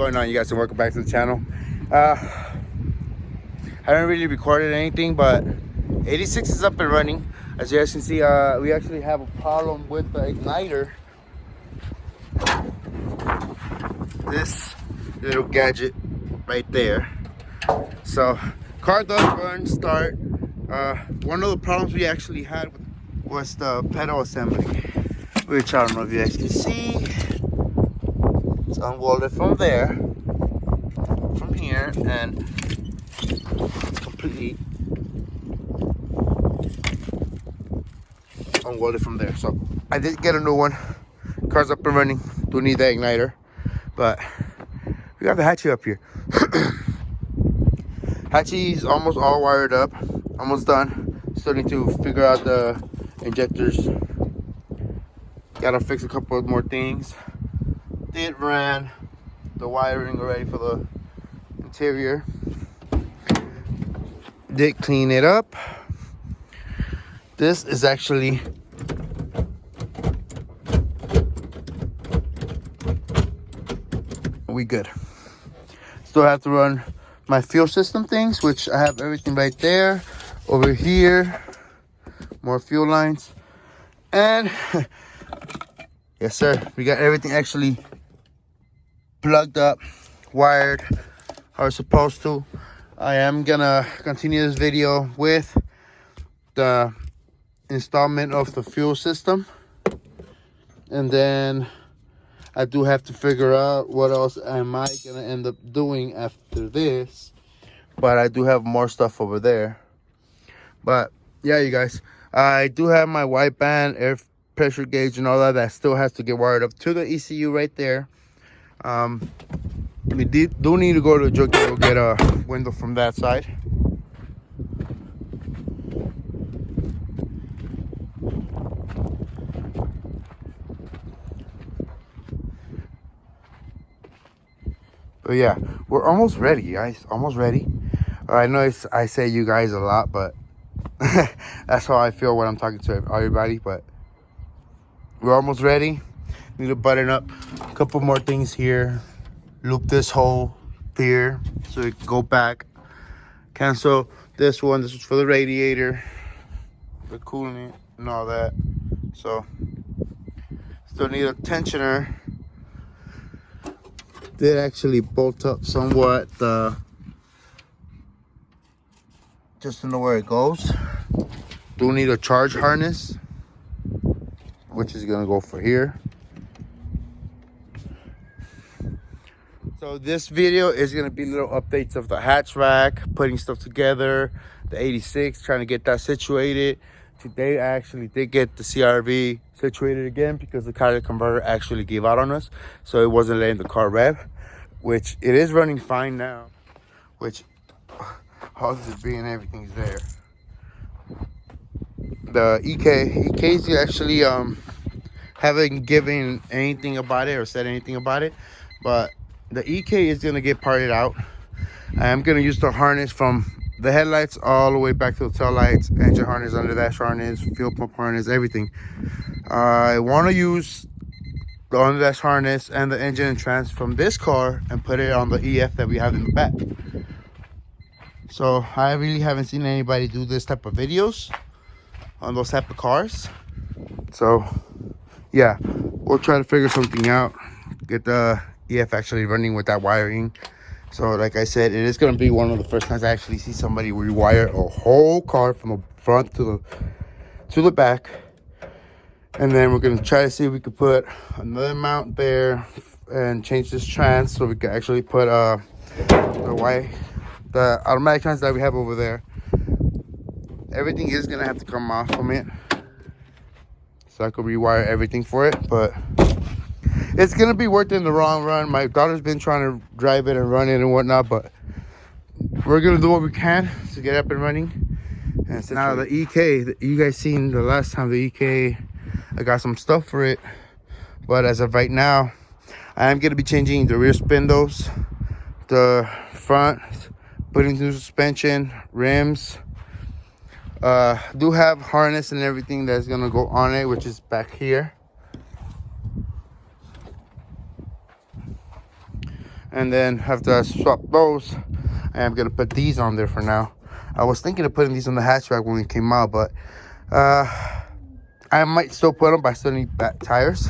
going on, you guys, and welcome back to the channel. Haven't really recorded anything, but 86 is up and running. As you guys can see, we actually have a problem with the igniter. This little gadget right there. So car does run, start. One of the problems we actually had was the pedal assembly, which I don't know if you guys can see. It's unwelded from there, from here, and it's completely unwelded from there. So I did get a new one. Car's up and running. Do need the igniter, but we got the hatchie up here. Hatchie's almost all wired up, almost done. Still need to figure out the injectors. Gotta fix a couple of more things. Did ran the wiring already for the interior. Did clean it up. This is actually we good. Still have to run my fuel system things, which I have everything right there. Over here, more fuel lines, and yes sir, we got everything actually plugged up, wired how it's supposed to. I am gonna continue this video with the installment of the fuel system, and then I do have to figure out what else am I gonna end up doing after this, but I do have more stuff over there. But yeah, you guys, I do have my wideband air pressure gauge and all that still has to get wired up to the ECU right there. We do need to go to the junkyard to get a window from that side. But yeah, we're almost ready, guys. Almost ready. I know I say you guys a lot, but that's how I feel when I'm talking to everybody. But we're almost ready. Need to button up a couple more things here. Loop this hole here so it can go back. Cancel this one. This is for the radiator, the coolant, and all that. So still need a tensioner. Did actually bolt up somewhat just to know where it goes. Do need a charge harness, which is gonna go for here. So this video is gonna be little updates of the hatch rack, putting stuff together, the 86, trying to get that situated. Today I actually did get the CRV situated again because the catalytic converter actually gave out on us, so it wasn't letting the car rev, which it is running fine now, which hoses is being everything's there. The EKs actually haven't given anything about it or said anything about it, but the EK is gonna get parted out. I'm gonna use the harness from the headlights all the way back to the tail lights, engine harness, under dash harness, fuel pump harness, everything. I want to use the under dash harness and the engine and trans from this car and put it on the EF that we have in the back. So I really haven't seen anybody do this type of videos on those type of cars. So yeah, we'll try to figure something out, get the EF actually running with that wiring. So like I said, it is going to be one of the first times I actually see somebody rewire a whole car from the front to the back. And then we're going to try to see if we could put another mount there and change this trans so we can actually put the automatic trans that we have over there. Everything is going to have to come off from it, so I could rewire everything for it, but it's going to be worth it in the long run. My daughter's been trying to drive it and run it and whatnot, but we're going to do what we can to get up and running. And so now the EK, you guys seen the last time the EK, I got some stuff for it, but as of right now, I am going to be changing the rear spindles, the front, putting new suspension, rims. Do have harness and everything that's going to go on it, which is back here. And then after I swap those, I am gonna put these on there for now. I was thinking of putting these on the hatchback when we came out, but I might still put them, but I still need back tires.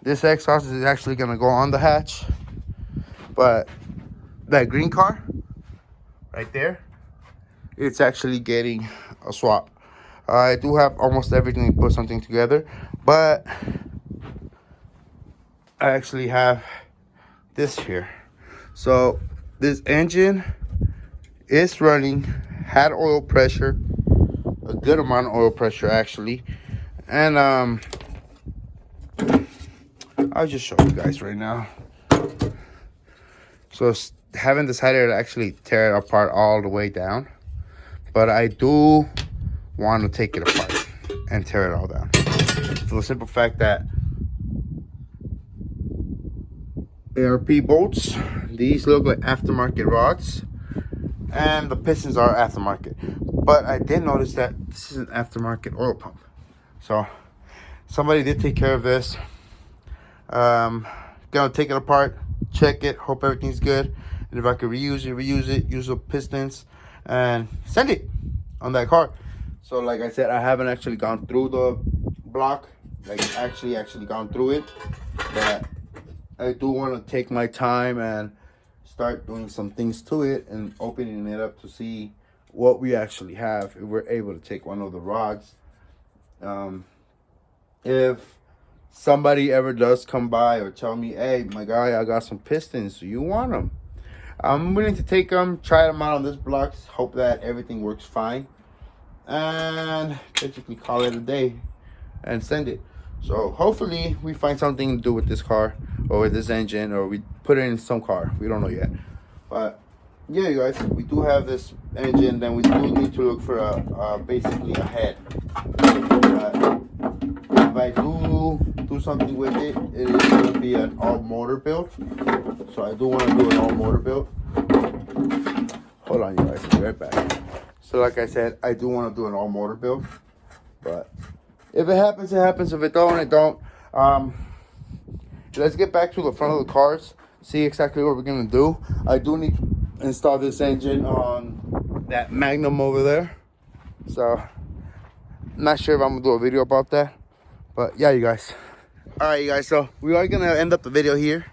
This exhaust is actually gonna go on the hatch, but that green car right there, it's actually getting a swap. I do have almost everything to put something together, but I actually have this here. So this engine is running, had oil pressure, a good amount of oil pressure actually, and I'll just show you guys right now. So haven't decided to actually tear it apart all the way down, but I do want to take it apart and tear it all down, for the simple fact that ARP bolts, these look like aftermarket rods, and the pistons are aftermarket. But I did notice that this is an aftermarket oil pump, so somebody did take care of this. Gonna take it apart, check it, hope everything's good, and if I could reuse it, use the pistons and send it on that car. So like I said, I haven't actually gone through the block, like actually gone through it, but I do want to take my time and start doing some things to it and opening it up to see what we actually have, if we're able to take one of the rods. If somebody ever does come by or tell me, hey, my guy, I got some pistons, do you want them? I'm willing to take them, try them out on this block, hope that everything works fine, and basically call it a day and send it. So hopefully we find something to do with this car or with this engine, or we put it in some car. We don't know yet. But yeah, you guys, we do have this engine. Then we do need to look for basically a head. If I do something with it, it is going to be an all motor build. So I do want to do an all motor build. Hold on, you guys, I'll be right back. So like I said, I do want to do an all motor build, but if it happens, it happens. If it don't, it don't. Let's get back to the front of the cars, see exactly what we're gonna do. I do need to install this engine on that Magnum over there, so I'm not sure if I'm gonna do a video about that, but yeah, you guys. All right, you guys, so we are gonna end up the video here.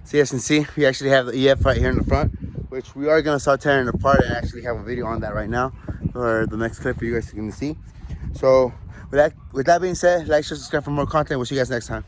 So you guys can see, we actually have the EF right here in the front, which we are gonna start tearing apart and actually have a video on that right now, or the next clip for you guys to see. So with that being said, like, share, subscribe for more content. We'll see you guys next time.